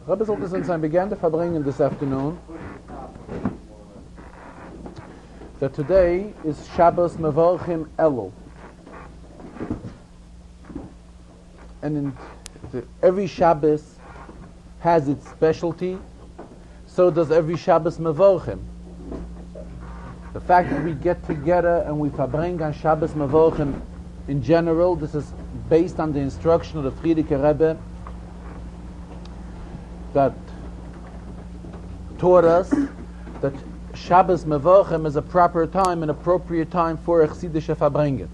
Rebbe Zolkes began to Farbrengen this afternoon that today is Shabbos Mevorchim Elul. And every Shabbos has its specialty, so does every Shabbos Mevorchim. The fact that we get together and we Farbrengen on Shabbos Mevorchim in general, this is based on the instruction of the Frierdiker Rebbe that taught us that Shabbos Mevorchim is a proper time, an appropriate time for a Chassidische Farbrengen.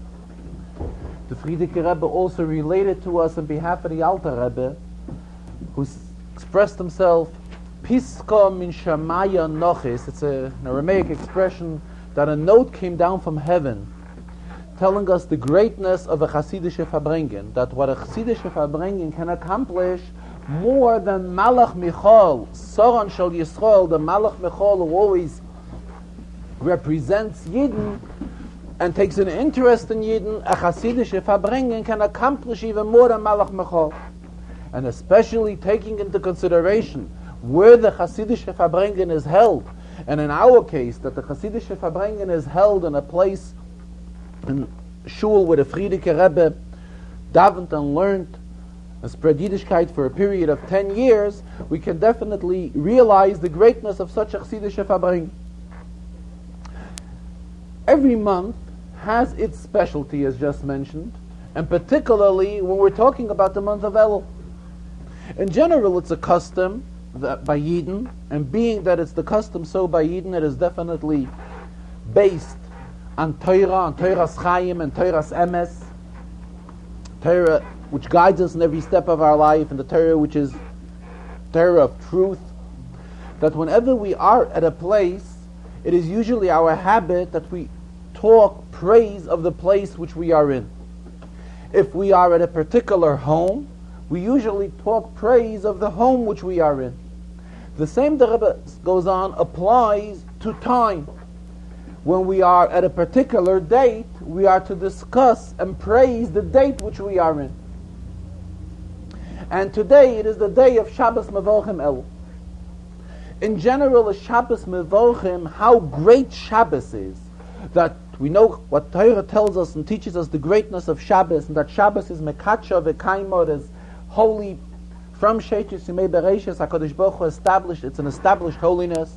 The Frierdiker Rebbe also related to us on behalf of the Alter Rebbe, who expressed himself, Piska min Shamaya Nochis. It's an Aramaic expression that a note came down from heaven telling us the greatness of a Chassidische Farbrengen, that what a Chassidische Farbrengen can accomplish more than Malach Michal, Soran Shal Yisrael, the Malach Michal who always represents Yidden and takes an interest in Yidden, a Chassidische Farbrengen can accomplish even more than Malach Michal. And especially taking into consideration where the Chassidische Farbrengen is held, and in our case, that the Chassidische Farbrengen is held in a place, in Shul where the Frierdiker Rebbe davened and learned and spread Yiddishkeit for a period of 10 years, we can definitely realize the greatness of such a Chassidische Farbrengen. Every month has its specialty, as just mentioned, and particularly when we're talking about the month of Elul. In general, it's a custom that by Yidden, and being that it's the custom so by Yidden, it is definitely based on Torah's Chaim, and Torah's Emes, Torah which guides us in every step of our life, and the Torah which is Torah of truth, that whenever we are at a place, it is usually our habit that we talk praise of the place which we are in. If we are at a particular home, we usually talk praise of the home which we are in. The same, the Rebbe goes on, applies to time. When we are at a particular date, we are to discuss and praise the date which we are in. And today it is the day of Shabbos Mevorchim Elul. In general, a Shabbos Mevorchim, how great Shabbos is, that we know what Torah tells us and teaches us the greatness of Shabbos, and that Shabbos is Mekacha V'Kaimod, is holy from Sheiches Yimei Bereishis. HaKadosh Baruch Hu established, it's an established holiness.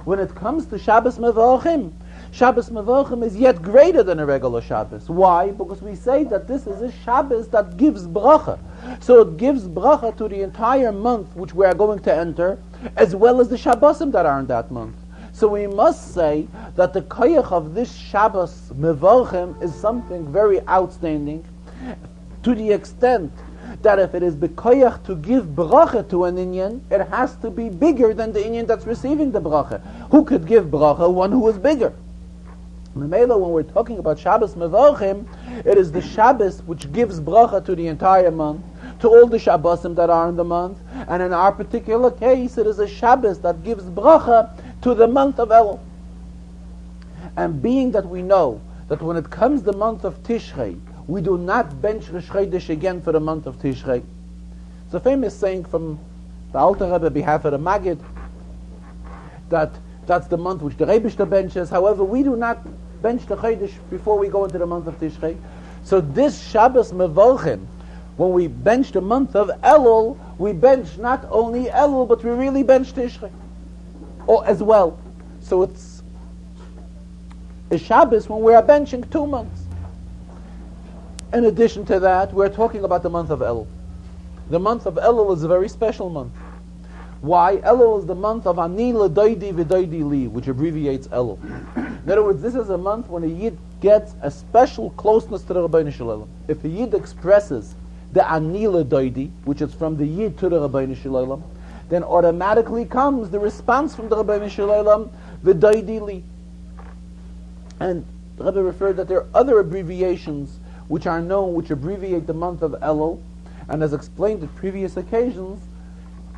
When it comes to Shabbos Mevorchim, Shabbos Mevorchim is yet greater than a regular Shabbos. Why? Because we say that this is a Shabbos that gives bracha. So it gives bracha to the entire month which we are going to enter, as well as the Shabbosim that are in that month. So we must say that the koyach of this Shabbos Mevorchim is something very outstanding, to the extent that if it is bekoyach to give bracha to an inyan, it has to be bigger than the inyan that's receiving the bracha. Who could give bracha? One who is bigger. Memela, when we're talking about Shabbos Mevorchim, it is the Shabbos which gives bracha to the entire month, to all the Shabbosim that are in the month, and in our particular case, it is a Shabbos that gives bracha to the month of Elul. And being that we know that when it comes the month of Tishrei, we do not bench Rosh Chodesh again for the month of Tishrei. It's a famous saying from the Alter Rebbe on behalf of the Maggid, that that's the month which the Rebishter benches. However, we do not bench the Chodesh before we go into the month of Tishrei. So this Shabbos Mevorchim, when we bench the month of Elul, we bench not only Elul, but we really bench Tishrei as well. So it's a Shabbos when we are benching 2 months. In addition to that, we're talking about the month of Elul. The month of Elul is a very special month. Why? Elul is the month of Ani L'Doidi V'Doidi Li, which abbreviates Elul. In other words, this is a month when a Yid gets a special closeness to the Rabbeinu Shalom. If a Yid expresses the Ani L'Doidi, which is from the Yid to the Rabbeinu Shalom, then automatically comes the response from the Rabbeinu Shalom, V'Doidi Li. And the Rebbe referred that there are other abbreviations which are known, which abbreviate the month of Elul, and as explained at previous occasions,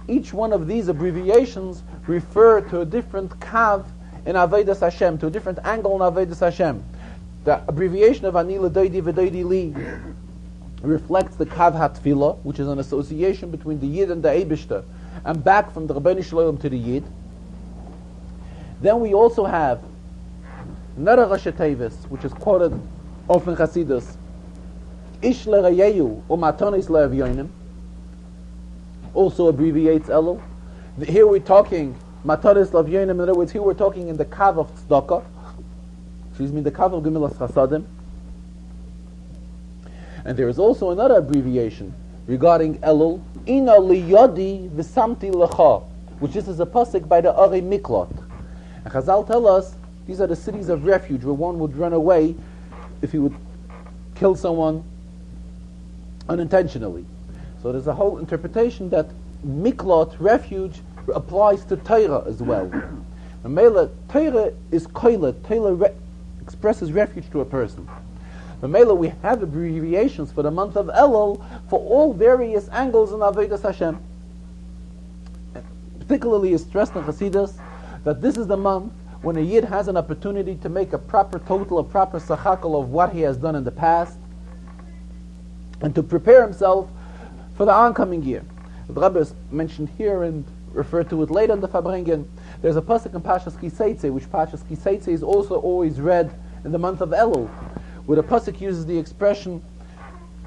each one of these abbreviations refer to a different kav in Avodas Hashem, to a different angle in Avodas Hashem. The abbreviation of Ani L'Doidi V'Doidi Li reflects the kav hatfila, which is an association between the Yid and the Eibishter, and back from the Rebbeinu Shalom to the Yid. Then we also have another Rosh Tevis, which is quoted often Chasidus, Ish L'Rayeyu U'Matonis L'Avyonim, also abbreviates Elul. Here we're talking Matonis L'Avyonim, in other words, here we're talking in the Kav of Tzedakah, the Kav of Gemilas Chasadim. And there is also another abbreviation regarding Elul, Ina Liyodi V'Samti L'Cha, which is a pasuk by the Ari Miklot. And Chazal tell us these are the cities of refuge where one would run away if he would kill someone unintentionally. So there's a whole interpretation that Miklot, refuge, applies to Torah as well. And Mela, Torah is koilet. Torah expresses refuge to a person. And Mela, we have abbreviations for the month of Elul for all various angles in Avodas Hashem. Particularly is stressed in Chassidus that this is the month when a Yid has an opportunity to make a proper total, a proper sachakal of what he has done in the past, and to prepare himself for the oncoming year. The Rebbe is mentioned here and referred to it later in the Farbrengen. There's a pasuk in Pashas Kiseitze, which Pashas Kiseitze is also always read in the month of Elul, where the pasuk uses the expression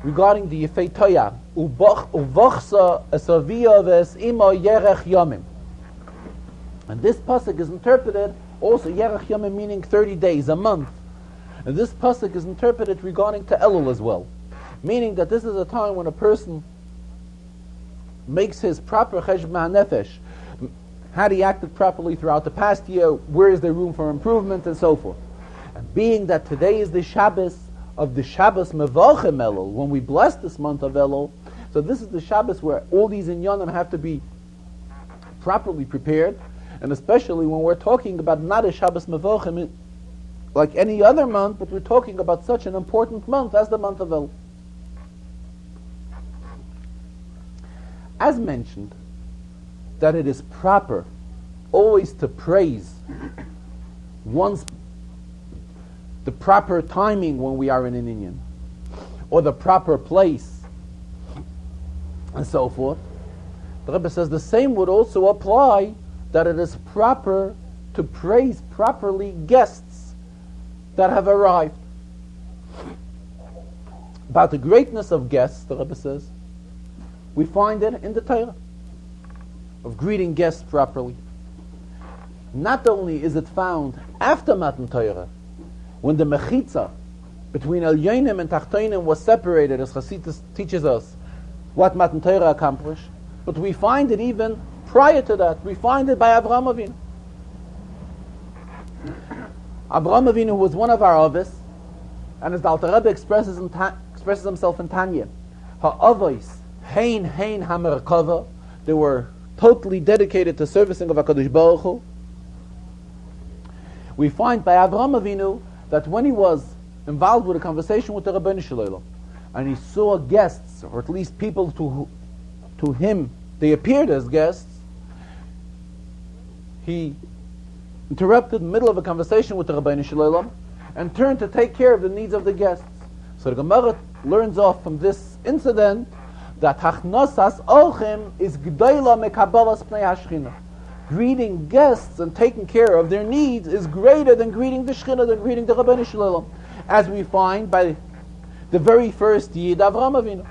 regarding the Yefei Toya, Uvachsa esavia ve'es'ima yerech yomim. And this pasuk is interpreted also yerech yomim, meaning 30 days, a month. And this pasuk is interpreted regarding to Elul as well, meaning that this is a time when a person makes his proper cheshbon nefesh. Had he acted properly throughout the past year? Where is there room for improvement, and so forth? And being that today is the Shabbos of the Shabbos Mevachem Elul, when we bless this month of Elul, so this is the Shabbos where all these inyanim have to be properly prepared, and especially when we're talking about not a Shabbos Mevachem like any other month, but we're talking about such an important month as the month of Elul. As mentioned, that it is proper always to praise one's the proper timing when we are in an inyan, or the proper place, and so forth. The Rebbe says the same would also apply, that it is proper to praise properly guests that have arrived. About the greatness of guests, the Rebbe says, we find it in the Torah, of greeting guests properly. Not only is it found after Matan Torah, when the mechitza between Elyonim and Tachtonim was separated, as Chassidus teaches us what Matan Torah accomplished, but we find it even prior to that. We find it by Avraham Avinu. Avraham Avinu was one of our Avos, and as the Alter Rebbe expresses himself in Tanya, Ha'avos hein hamerkava, they were totally dedicated to servicing of HaKadosh Baruch Hu. We find by Avraham Avinu that when he was involved with a conversation with the Rebbeinu Shalom, and he saw guests, or at least people to him they appeared as guests, he interrupted the middle of a conversation with the Rebbeinu Shalom and turned to take care of the needs of the guests. So the Gemara learns off from this incident that Hachnosas Olchem is G'dayla Mekabalas Pnei Hashchina. Greeting guests and taking care of their needs is greater than greeting the Shechina, than greeting the Rebbeinu Shalom, as we find by the very first Yid Avraham Avinu.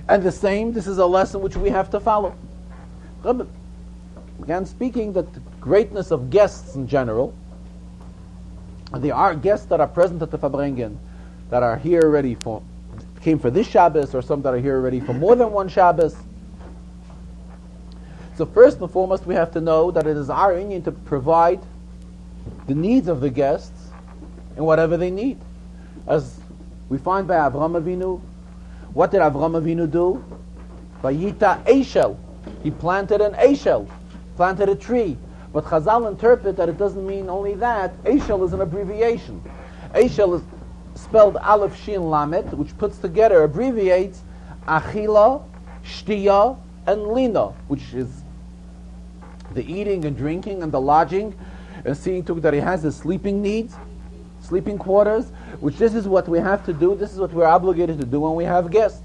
And the same, this is a lesson which we have to follow. Rebbe began speaking that the greatness of guests in general, and there are guests that are present at the Farbrengen that are here already came for this Shabbos, or some that are here already for more than one Shabbos. So first and foremost, we have to know that it is our inyan to provide the needs of the guests and whatever they need. As we find by Avraham Avinu, what did Avraham Avinu do? Vayita Eishel. He planted an Eishel, planted a tree. But Chazal interpret that it doesn't mean only that. Eishel is an abbreviation. Eishel is spelled Aleph Shin Lamet, which puts together, abbreviates Achila, Shtiya, and Lina, which is the eating and drinking and the lodging, and seeing to it that he has his sleeping needs, sleeping quarters, which this is what we have to do, this is what we're obligated to do when we have guests.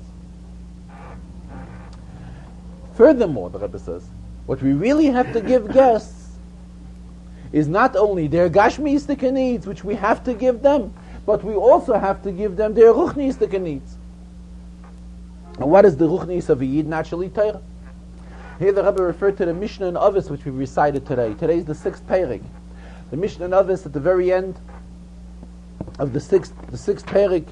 Furthermore, the Rebbe says, what we really have to give guests is not only their gashmiistic needs, which we have to give them, but we also have to give them their ruchniistic needs. And what is the ruchniis of a Yid? Naturally, Torah. Here the Rebbe referred to the Mishnah and Avos, which we recited today. Today is the 6th Perek. The Mishnah and Avos at the very end of the sixth Perek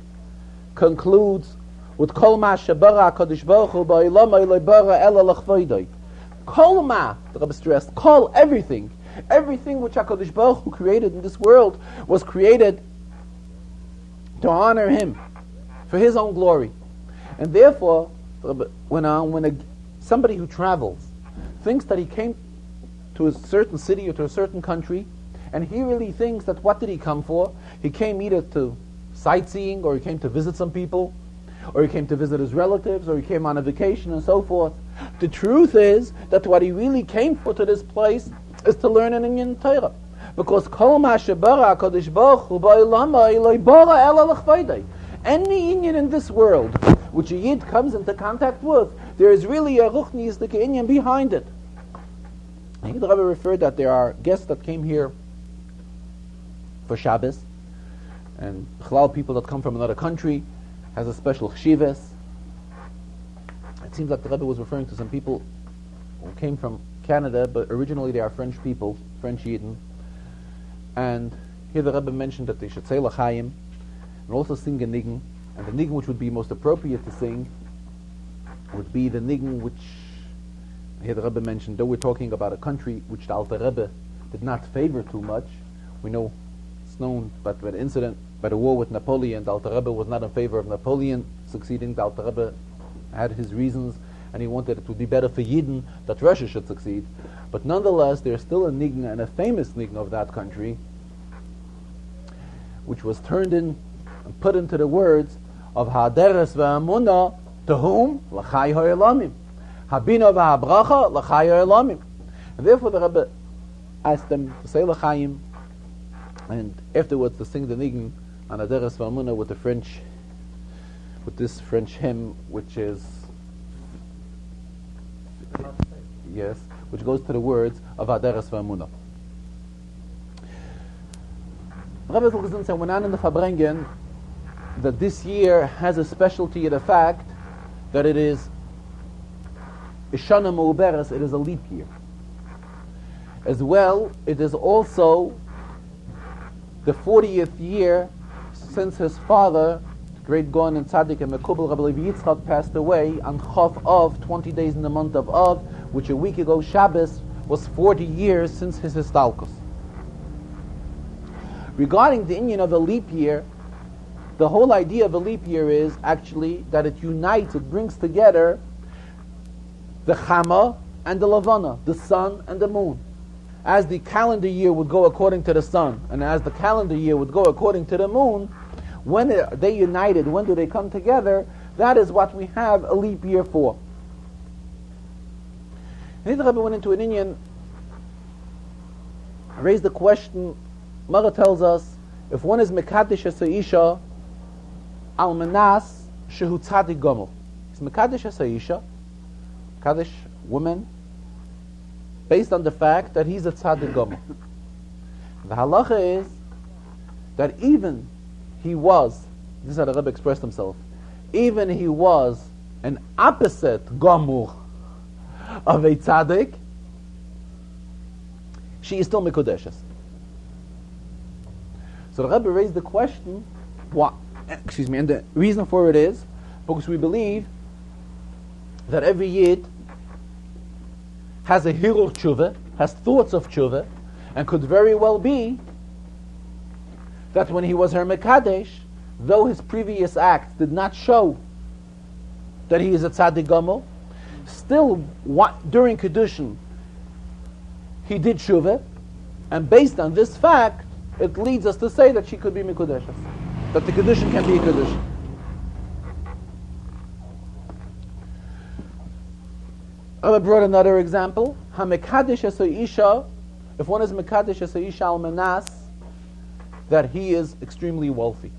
concludes with Kol ma shebara HaKadosh Baruch Hu ba'olam lo bara ela l'chvoidoi. Kol ma, the Rebbe stressed, kol, everything which HaKadosh Baruch Hu created in this world was created to honor Him, for His own glory. And therefore, when somebody who travels thinks that he came to a certain city or to a certain country, and he really thinks that what did he come for? He came either to sightseeing, or he came to visit some people, or he came to visit his relatives, or he came on a vacation and so forth. The truth is that what he really came for to this place is to learn an Inyan Torah. Because Kol ma shebara HaKadosh Baruch Hu ba'olam lo bara ela l'chvoidoi. Any Inyan in this world which a Yid comes into contact with, there is really a ruchniistic Inyan behind it. I think the Rebbe referred that there are guests that came here for Shabbos, and Chalal people that come from another country has a special chshivas. It seems like the Rebbe was referring to some people who came from Canada, but originally they are French people, French Yidden. And here the Rebbe mentioned that they should say l'chaim and also sing a nigun. And the nigun which would be most appropriate to sing would be the nigun which here the Rebbe mentioned, though we're talking about a country which the Alter Rebbe did not favor too much. We know it's known by the incident, by the war with Napoleon. The Alter Rebbe was not in favor of Napoleon succeeding. The Alter Rebbe had his reasons, and he wanted it would be better for Yidden that Russia should succeed. But nonetheless, there's still a nigun, and a famous nigun of that country, which was turned in and put into the words of Ha'aderes ve'amunah, to whom? L'chai ha'olamim. Habina v'habracha, l'chai ha'olamim. And therefore the Rebbe asked them to say l'chaim, and afterwards to sing the nigun on Ha'aderes ve'amunah with this French hymn, which is which goes to the words of Ha'aderes ve'amunah. Rebbe Zilgazin said, went on in the Farbrengen that this year has a specialty in the fact that it is Ishana Meuberes, it is a leap year. As well, it is also the 40th year since his father, great Gaon and Tzaddik and Mekubal Rabbi Levi Yitzchak, passed away on Chof Av, 20 days in the month of Av, which a week ago, Shabbos, was 40 years since his Histalkus. Regarding the Inyan of a leap year, the whole idea of a leap year is actually that it unites, it brings together the Chama and the Lavana, the sun and the moon. As the calendar year would go according to the sun, and as the calendar year would go according to the moon, when are they united, when do they come together? That is what we have a leap year for. And the Rebbe went into an Inyan, raised the question. Mara tells us, if one is mekadesh as isha al manas shehu tzadik gomel, he's mekadesh as isha, mekadesh woman, based on the fact that he's a tzadik gomel. The halacha is that even he was, this is how the Rebbe expressed himself, even he was an opposite gomur of a tzadik, she is still mekudeshes. So the Rebbe raised the question, and the reason for it is because we believe that every Yid has a hirur tshuva, has thoughts of tshuva, and could very well be that when he was her mekadesh, though his previous acts did not show that he is a tzaddik gomel, still during kedushin he did tshuva, and based on this fact, it leads us to say that she could be mikudeshes, that the kedushin can be a kedushin. I brought another example. Ha-mekadesh es isha, if one is mekadesh es isha al manas, that he is extremely wealthy,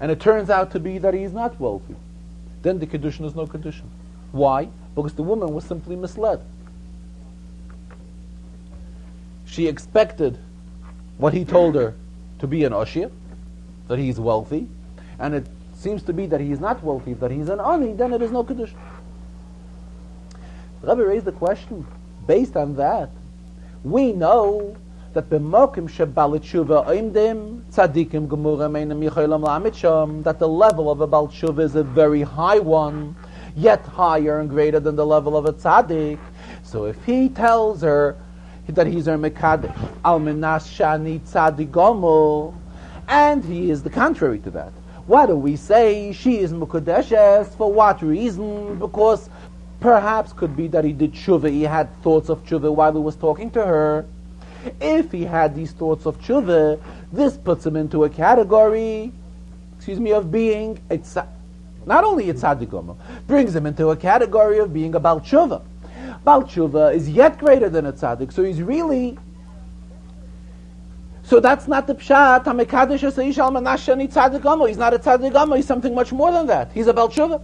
and it turns out to be that he is not wealthy, then the kedushin is no kedushin. Why? because the woman was simply misled. She expected what he told her to be an oshir, that he is wealthy, and it seems to be that he is not wealthy, that he is an ani, then it is no Kiddush. The Rebbe raised the question, based on that, we know that b'mokim shebalit tshuva oimdim tzadikim gemura meinim yicholam la'amid sham, that the level of a bal tshuva is a very high one, yet higher and greater than the level of a tzaddik. So if he tells her that he's her mekadesh, al menas shani tzaddik gomo, and he is the contrary to that, why do we say she is mukadeshes? For what reason? Because perhaps could be that he did tshuva, he had thoughts of tshuva while he was talking to her. If he had these thoughts of tshuva, this puts him into a category, of being not only a tzaddik gomer, brings him into a category of being a bal tshuva. Bal tshuva is yet greater than a tzaddik, so he's really. So that's not the pshat. Hamekadesh esaish al manashani tzaddik gomer. He's not a tzaddik gomer. He's something much more than that. He's a bal tshuva.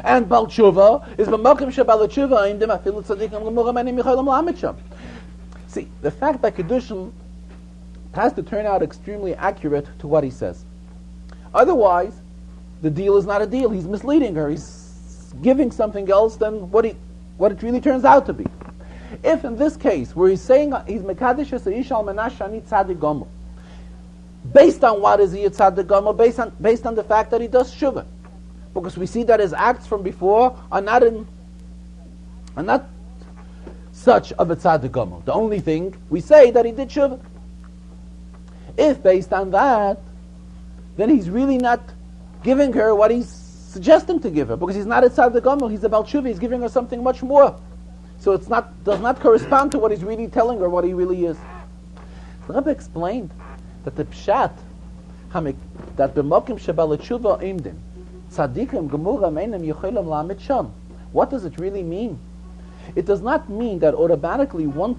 And bal tshuva is b'mokim shebal tshuva im dem afilu tzaddikim gemura menim yicholam la'amid sham. See, the fact that Kedushin has to turn out extremely accurate to what he says. Otherwise, the deal is not a deal. He's misleading her. He's giving something else than what it really turns out to be. If in this case, where he's saying he's mekadesh esaish al manashani tzaddik gomer, based on what is he a tzaddik gomer? Based on the fact that he does shuvah, because we see that his acts from before are not such of a tzaddik gomer. The only thing we say that he did shuvah. If based on that, then he's really not giving her what he's suggesting to give her, because he's not a tzaddik gomer. He's about shuvah. He's giving her something much more. So does not correspond to what he's really telling her, what he really is. The Rebbe explained that the pshat that b'mokim shebal tshuva imdim tzadikim gemura meinim yicholam la'amid sham. What does it really mean? It does not mean that automatically once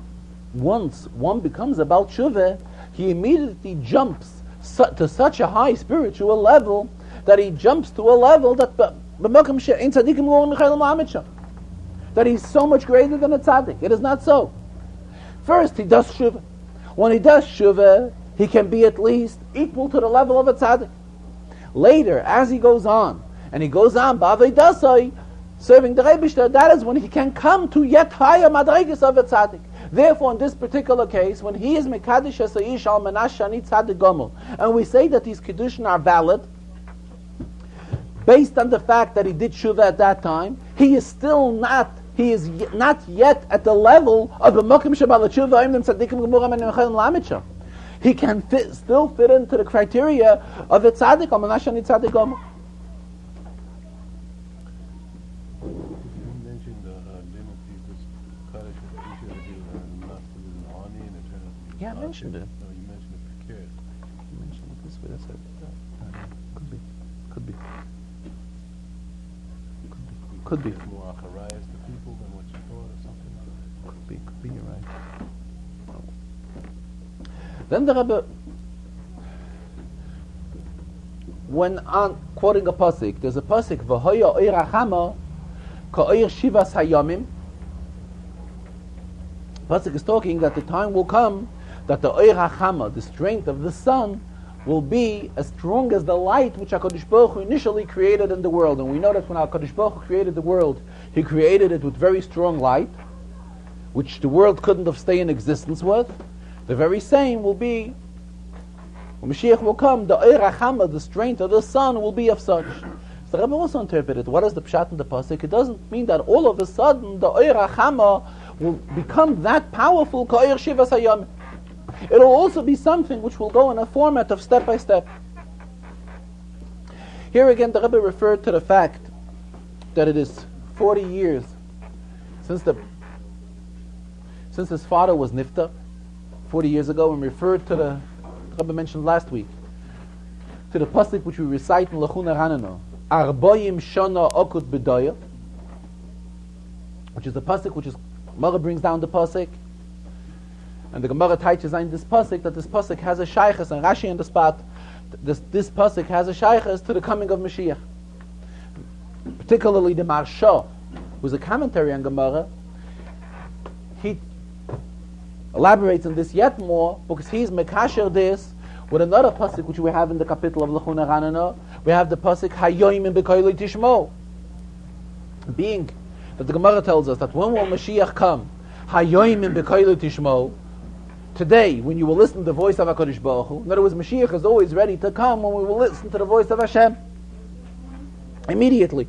one becomes about tshuva, he immediately jumps to such a high spiritual level that he jumps to a level that that he's so much greater than a tzaddik. It is not so. First, he does shuvah. When he does shuvah, he can be at least equal to the level of a tzaddik. Later, as he goes on, b'avei dasai, serving the Rebishter, that is when he can come to yet higher madrigas of a tzaddik. Therefore, in this particular case, when he is mekadesh esaish al manashani tzaddik gomer, and we say that these kedushin are valid, based on the fact that he did shuvah at that time, he is not yet at the level of a mokim shebal tshuva im dem tzaddikim gemura menim yicholam la'amid sham. He can still fit into the criteria of a tzaddik al manashani tzaddik gomer. Yeah, I mentioned it. No, you mentioned it precarious. You mentioned it this way. That's it. Could be. More acharayas to people than what you thought, or something. Could be. You're right. Then the Rebbe, when on quoting a pasuk, there's a pasuk v'hoya oir hachama ka'oir shivas hayamim. Pasuk is talking that the time will come that the oir hachama, the strength of the sun, will be as strong as the light which HaKadosh Baruch Hu initially created in the world. And we know that when HaKadosh Baruch Hu created the world, He created it with very strong light, which the world couldn't have stayed in existence with. The very same will be, when Mashiach will come, the oir hachama, the strength of the sun, will be of such. So the Rebbe also interpreted, what is the pshat in the pasuk? It doesn't mean that all of a sudden the oir hachama will become that powerful ka'oir shivas hayamim. It will also be something which will go in a format of step by step. Here again, the Rebbe referred to the fact that it is 40 years since his father was nifta, 40 years ago, and referred to the Rebbe mentioned last week, to the pasuk which we recite in Lechuna Ranano, Arboyim Shana Okut B'Doya, which is the pasuk which is Gemara brings down the pasuk. And the Gemara teaches in this pasuk that this pasuk has a shaychus, and Rashi in the spot, this pasuk has a shaychus to the coming of Mashiach. Particularly the Marsha who's a commentary on Gemara, he elaborates on this yet more because he's mekasher this with another pasuk which we have in the capital of Lechuna Ranana. We have the pasuk Hayoyim B'Koilei Tishmo, being that the Gemara tells us that when will Mashiach come, Hayoyim B'Koilei Tishmo, today when you will listen to the voice of HaKadosh Baruch Hu. In other words, Mashiach is always ready to come when we will listen to the voice of Hashem immediately.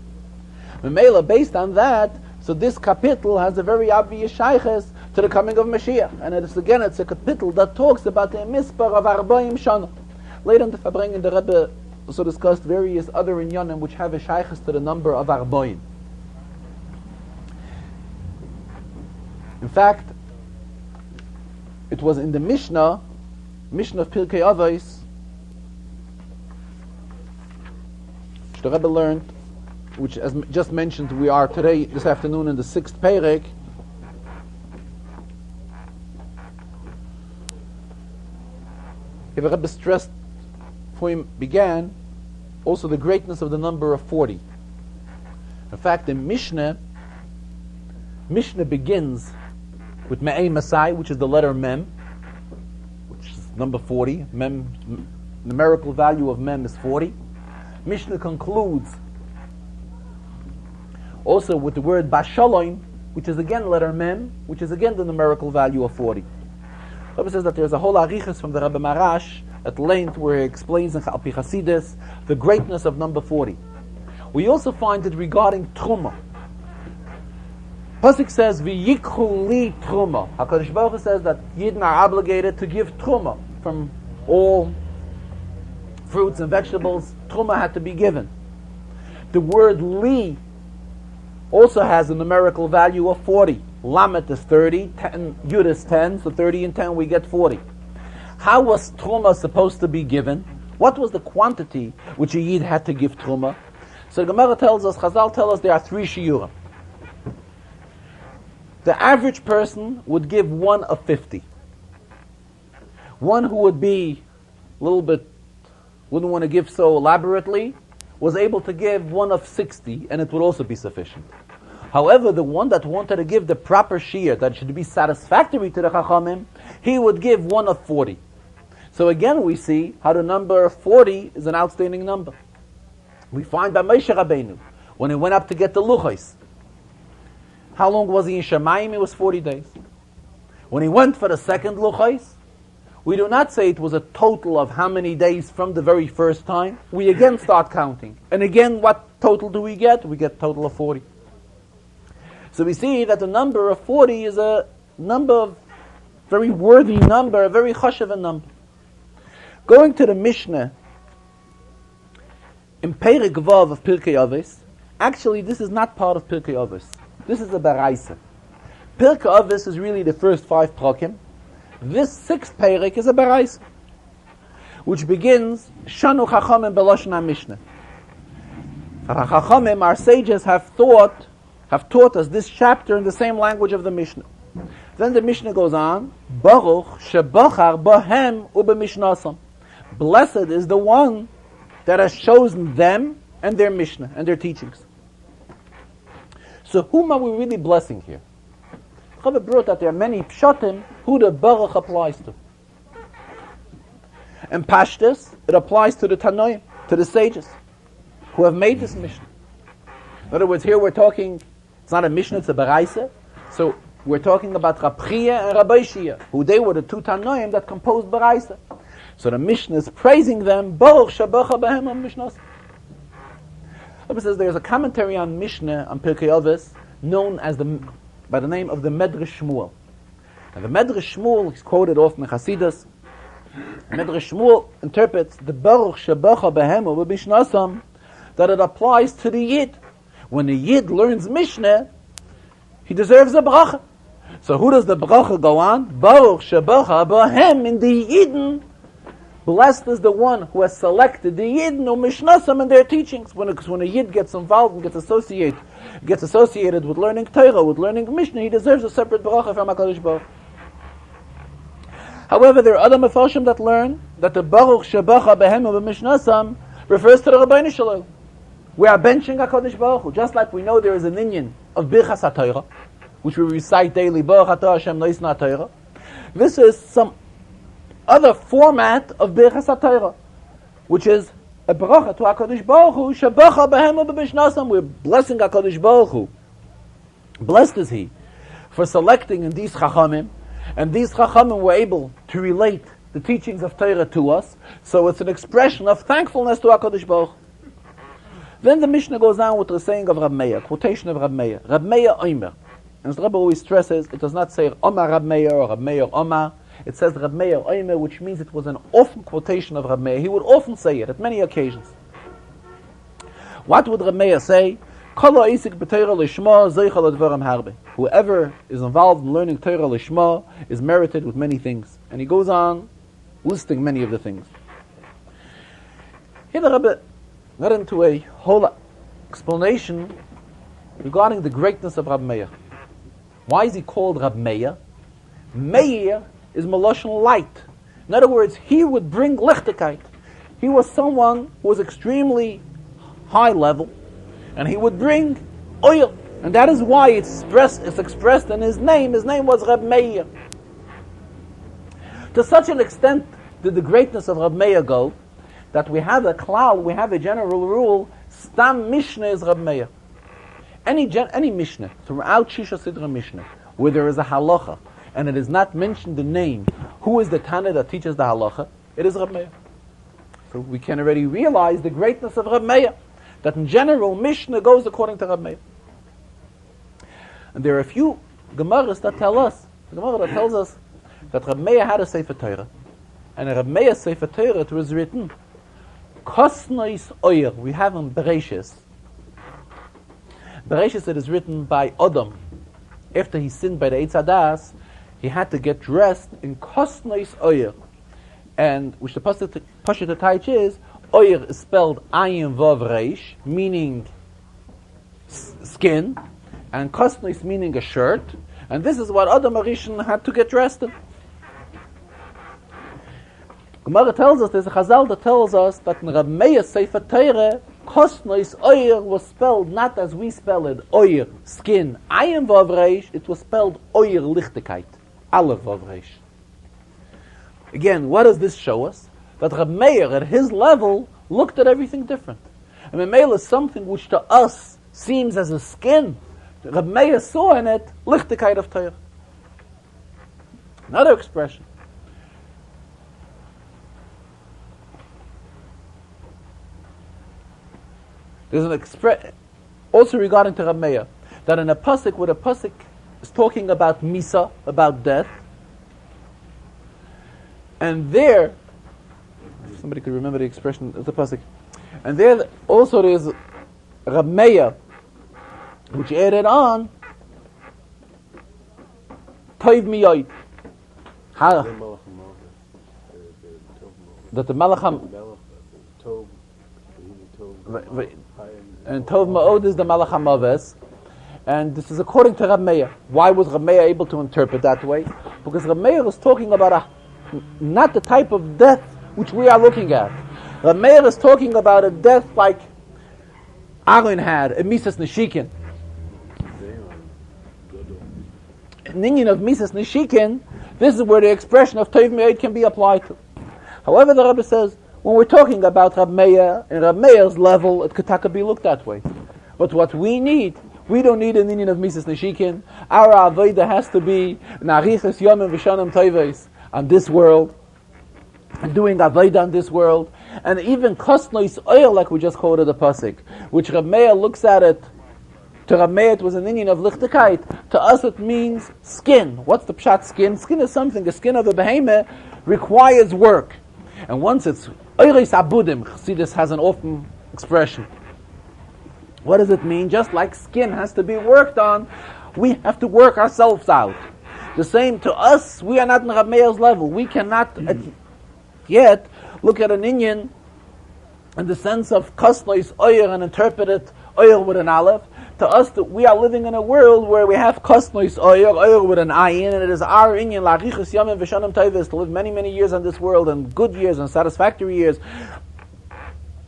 Memela, based on that, so this capital has a very obvious shayches to the coming of Mashiach, and it's a capital that talks about the mispar of Arbaim Shana. Later in the Farbrengen, the Rebbe also discussed various other inyanim which have a shayches to the number of Arbaim. In fact, it was in the Mishnah of Pirkei Avos, which the Rebbe learned, which, as just mentioned, we are today, this afternoon, in the 6th Perek. The Rebbe stressed, before he began, also the greatness of the number of 40. In fact, the Mishnah begins with Me'ei Masai, which is the letter Mem, which is number 40. Mem, numerical value of Mem is 40. Mishnah concludes also with the word Bashalom, which is again letter Mem, which is again the numerical value of 40. The Rebbe says that there's a whole arichas from the Rebbe Marash at length where he explains in Al Pi Chasidus the greatness of number 40. We also find it regarding Truma. Pasuk says, "V'yikhu li truma." HaKadosh Baruch Hu says that Yidden are obligated to give truma from all fruits and vegetables. Truma had to be given. The word li also has a numerical value of 40. Lamet is 30, Yud is 10, so 30 and 10 we get 40. How was truma supposed to be given? What was the quantity which a Yid had to give truma? So the Gemara tells us, Chazal tell us there are 3 shiurim. The average person would give 1 of 50. One who would be a little bit, wouldn't want to give so elaborately, was able to give 1 of 60, and it would also be sufficient. However, the one that wanted to give the proper shir, that should be satisfactory to the Chachamim, he would give 1 of 40. So again we see how the number 40 is an outstanding number. We find by Moshe Rabbeinu, when he went up to get the luchos, how long was he in Shemayim? It was 40 days. When he went for the second luchos, we do not say it was a total of how many days from the very first time. We again start counting. And again, what total do we get? We get a total of 40. So we see that the number of 40 is a number of very worthy number, a very chashuv number. Going to the Mishnah in Perek Vav of Pirkei Avos, actually this is not part of Pirkei Avos. This is a baraisa. Pirkei Avos is really the first 5 prakim. This 6th Perek is a baraisa, which begins Shanu Chachamim B'Lashon HaMishnah. Chachamim, our sages, have taught us this chapter in the same language of the Mishnah. Then the Mishnah goes on, Baruch Shebachar Bahem Ubemishnasam. Blessed is the one that has chosen them and their Mishnah and their teachings. So whom are we really blessing here? Chava brought that there are many pshatim who the Baruch applies to. And Pashtus, it applies to the Tanoim, to the sages, who have made this Mishnah. In other words, here we're talking, it's not a Mishnah, it's a Baraisa. So we're talking about Rab Chiya and Rabbi Shia, who they were the 2 Tanoim that composed Baraisa. So the Mishnah is praising them, Baruch Shabacha Behem HaMishnas. Rabbi says there's a commentary on Mishnah, on Pirkei Avos, known as by the name of the Medrash Shmuel. And the Medrash Shmuel is quoted often in Chasidus. Medrash Shmuel interprets the Baruch Shabacha Behem HaMishnasam that it applies to the Yid. When the Yid learns Mishnah, he deserves a bracha. So who does the bracha go on? Baruch Shabacha Behem, in the Yidden. Blessed is the one who has selected the Yidden or Mishnasam and their teachings. When a Yid gets involved and gets associated with learning Torah, with learning Mishnah, he deserves a separate bracha from HaKadosh Baruch. However, there are other Mefarshim that learn that the Baruch Shabacha Behem Mishnasam refers to the Rabbeinu Shalom. We are benching HaKadosh Baruch Hu. Just like we know there is an inyan of Birchas HaTorah, which we recite daily, Baruch Atah Hashem Noisna HaTorah. This is some other format of Birchas HaTorah, which is a bracha to HaKadosh Baruch Hu, Shebacha Behem Ubebishnasam. We're blessing HaKadosh Baruch Hu. Blessed is He for selecting in these Chachamim, and these Chachamim were able to relate the teachings of Torah to us, so it's an expression of thankfulness to HaKadosh Baruch Hu. Then the Mishnah goes on with the saying of Rab Meir, quotation of Rab Meir. Rab Meir Omer. And as the Rebbe always stresses, it does not say Omar Rab Meir or Rab Meir Omar. It says Rab Meir Omer, which means it was an often quotation of Rab Meir. He would often say it at many occasions. What would Rab Meir say? Whoever is involved in learning Torah Lishma is merited with many things. And he goes on listing many of the things. Here the Rebbe got into a whole explanation regarding the greatness of Rab Meir. Why is he called Rab Meir? Meir is Meloshon light. In other words, he would bring lichtigkeit. He was someone who was extremely high level, and he would bring oil. And that is why it's expressed in his name. His name was Rab Meir. To such an extent did the greatness of Rab Meir go, that we have a cloud, we have a general rule, Stam Mishnah is Rab Meir. Any Mishnah, throughout Shisha Sidra Mishnah, where there is a halacha, and it is not mentioned the name, who is the Tana that teaches the halacha, it is Rab Meir. So we can already realize the greatness of Rab Meir, that in general, Mishnah goes according to Rab Meir. And there are a few Gemaras that tell us, the Gemara that tells us that Rab Meir had a Sefer Torah, and in Rab Meir's Sefer Torah it was written, Kosnois Oyer, we have in Bereshis. Bereshis, it is written by Adam. After he sinned by the Eitz Hadas, he had to get dressed in Kosnois Oyer. And which the Pashat Taich is, Oyer is spelled Ayin Vav Reish, meaning skin, and Kosnois meaning a shirt. And this is what Adam Arishan had to get dressed in. Gemara tells us, there's a Chazal that tells us that in Rab Meir's Sefer Torah, Kosnois Oyer was spelled not as we spell it, Oyer, skin, Ayin Vav Reish, it was spelled Oyer Lichtigkeit, Aleph Vav Reish. Again, what does this show us? That Rab Meir, at his level, looked at everything different. And Memel is something which to us seems as a skin. Rab Meir saw in it Lichtigkeit of Torah. Another expression. There's an expression also regarding to Rab Meir, that in a pasuk, where a pasuk is talking about Misa, about death, and there, somebody could remember the expression of the pasuk, and there also there's Rab Meir, which added on Toiv Miyoid. That the Malacham and Tov Ma'od is the Malach HaMaves, and this is according to Rab Meir. Why was Rab Meir able to interpret that way? Because Rab Meir is talking about not the type of death which we are looking at. Rab Meir is talking about a death like Aaron had, a Misas Neshikin. An Indian of Misas Neshikin, this is where the expression of Tov Ma'od can be applied to. However, the Rebbe says, when we're talking about Rab Meir, in Rab Meir's level, it could be looked that way. But what we need, we don't need an Indian of Misas Neshikin. Our Avodah has to be Narichas Yomim V'Shanim Toives on this world, and doing Avodah on this world, and even Kosnois Oil, like we just quoted the pasuk, which Rab Meir looks at it. To Rab Meir it was an Indian of Lichtigkeit. To us it means skin. What's the pshat skin? Skin is something. The skin of a behemoth requires work. And once it's Oiris Abudim, Chassidus has an often expression. What does it mean? Just like skin has to be worked on, we have to work ourselves out. The same to us, we are not in Rab Meir's level. We cannot yet look at an Indian in the sense of Kosnois Oyer and interpret it Oyer with an Aleph. To us, we are living in a world where we have Kosnois Oyer with an Ayin, and it is our Inyan, La'arichus Yamim V'Shanim Toives, to live many, many years on this world, and good years, and satisfactory years,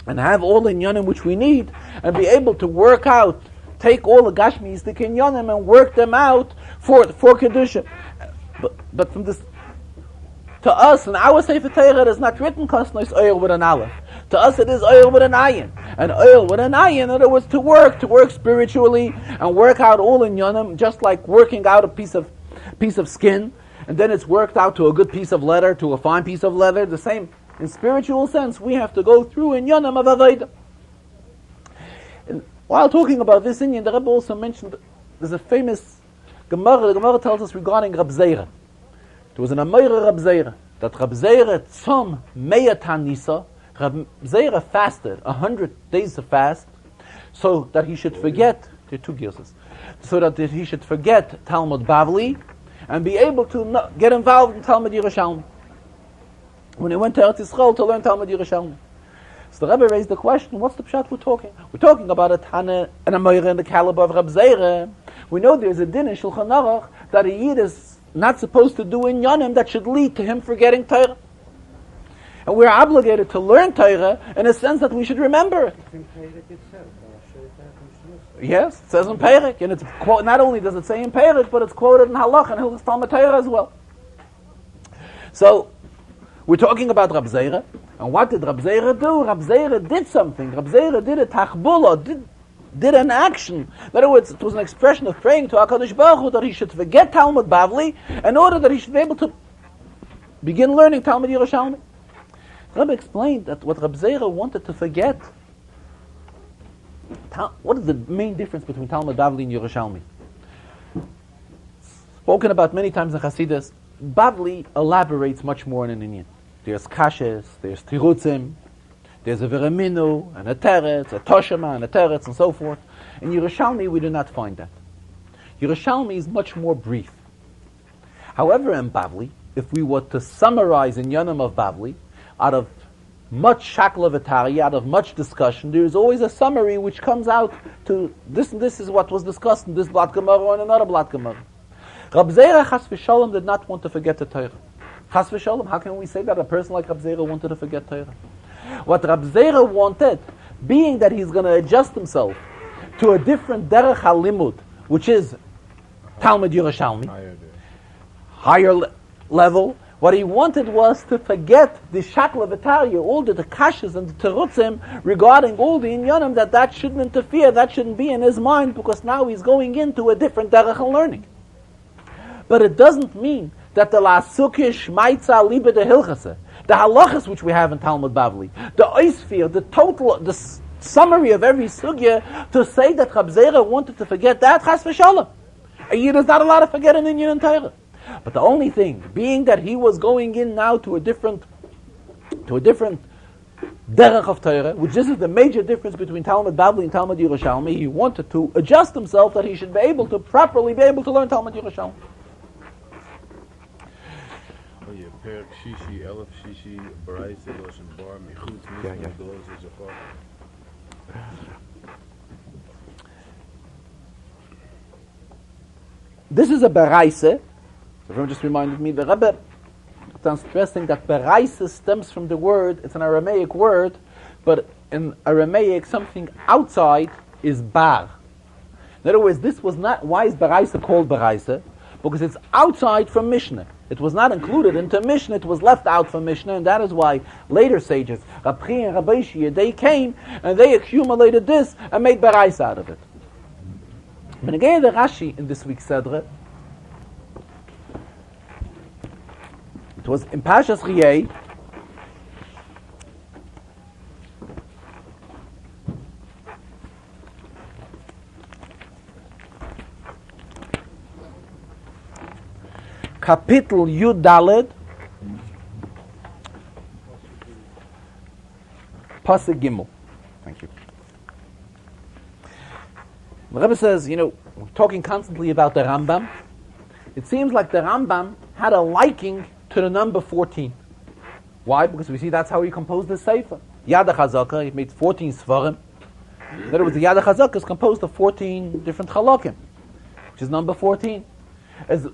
and have all the Inyanim which we need, and be able to work out take all the Gashmis, the Kinyonim, and work them out for Kedusha. But from this, to us, in our Sefer Torah, it is not written Kosnos Oil with an Aleph. To us, it is oil with an ayin. And oil with an ayin, in other words, to work spiritually, and work out all in yonim, just like working out a piece of skin, and then it's worked out to a good piece of leather, to a fine piece of leather. The same, in spiritual sense, we have to go through in yonim of Avodah. And while talking about this Indian, the Rebbe also mentioned, there's a famous Gemara. The Gemara tells us regarding Rab Zera. There was an Amoira Rab Zera, that Rab Zera tzom meyatan nisa. Rab Zera fasted 100 days of fast, so that he should forget, there are two gilses, so that he should forget Talmud Bavli, and be able to get involved in Talmud Yerushalmi. When he went to Eretz Yisrael to learn Talmud Yerushalmi. So the Rebbe raised the question, what's the pshat we're talking? We're talking about a Tana and a Moira in the caliber of Rab Zera. We know there's a din in Shulchan Aruch that a Yid is not supposed to do in Yonim that should lead to him forgetting Torah. And we're obligated to learn Torah in a sense that we should remember it. Yes, it says in Perek, and it's not only does it say in Perek, but it's quoted in Halach and Hilchos Talmud Torah as well. So, we're talking about Rab Zera, and what did Rab Zera do? Rab Zera did something. Rab Zera did a tachbula, did an action. In other words, it was an expression of praying to HaKadosh Baruch Hu that he should forget Talmud Bavli in order that he should be able to begin learning Talmud Yerushalmi. Rabbi explained that what Rab Zera wanted to forget, what is the main difference between Talmud Bavli and Yerushalmi? Spoken about many times in Hasidus, Bavli elaborates much more in an Inyan. There's Kashes, there's Tirutzim, there's a Vereminu, and a Teretz, a Toshema, and a Teretz, and so forth. In Yerushalmi, we do not find that. Yerushalmi is much more brief. However, in Bavli, if we were to summarize in Yonim of Bavli, out of much shakla v'tari, out of much discussion, there is always a summary which comes out to this and this is what was discussed in this Blat Gemara and another Blat Gemara. Rab Zera Chas v'Shalom did not want to forget the Torah. Chas v'Shalom, how can we say that a person like Rab Zera wanted to forget Torah? What Rab Zera wanted, being that he's going to adjust himself to a different derech halimud, which is Talmud Yerushalmi, higher level. What he wanted was to forget the shakla v'tarya, all the kashas and the terutzim regarding all the inyanim, that shouldn't interfere, that shouldn't be in his mind, because now he's going into a different derech learning. But it doesn't mean that the lasukish maitza libe de hilchase, the halachas which we have in Talmud Bavli, the oisfir, the summary of every sugya, to say that Rab Zera wanted to forget that, chas v'shalom. A yid is not allowed to forget an inyan in Torah. But the only thing, being that he was going in now to a different derech of Torah, which this is the major difference between Talmud Bavli and Talmud Yerushalmi, he wanted to adjust himself that he should be able to properly be able to learn Talmud Yerushalmi. Oh yeah, Perek Shishi, Elef Shishi, Barais, Eloshin Bar, Michutz, Mishma, Dolos, Zafar. This is a Baraise. Everyone just reminded me, the Rebbe is stressing that Baraisa stems from the word, it's an Aramaic word, but in Aramaic something outside is bar. In other words, this was not, why is Baraisa called Baraisa? Because it's outside from Mishnah. It was not included into Mishnah, it was left out from Mishnah, and that is why later sages, Rabchi and Rabbi Shia, they came and they accumulated this and made Baraisa out of it. When again the Rashi in this week's Sedra, it was in Pashas Riyeh, Kapitel Yud Daled, Pasuk Gimel. Thank you. The Rebbe says, we're talking constantly about the Rambam. It seems like the Rambam had a liking to the number 14. Why? Because we see that's how he composed the Sefer. Yad HaChazaka, he made 14 Svarim. In other words, the Yad HaChazaka is composed of 14 different Chalakim, which is number 14. As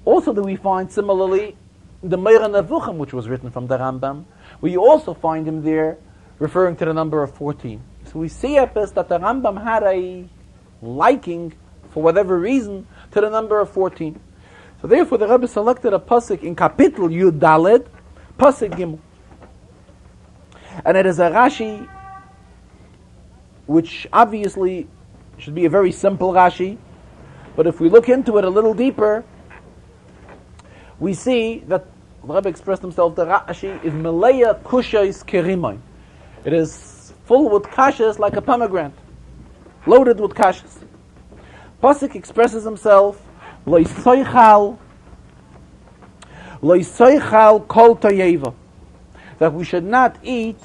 also do we find similarly the Meira Nevuchim, which was written from the Rambam, where you also find him there referring to the number of 14. So we see at this that the Rambam had a liking, for whatever reason, to the number of 14. So therefore the Rebbe selected a pasuk in Kapitel Yud Daled, pasuk Gimel. And it is a Rashi which obviously should be a very simple Rashi, but if we look into it a little deeper, we see that the Rebbe expressed himself, the Rashi is Meleya Kushais Kerimai. It is full with kashas like a pomegranate, loaded with kashas. Pasuk expresses himself, Lo yisoichal kol toyeva, that we should not eat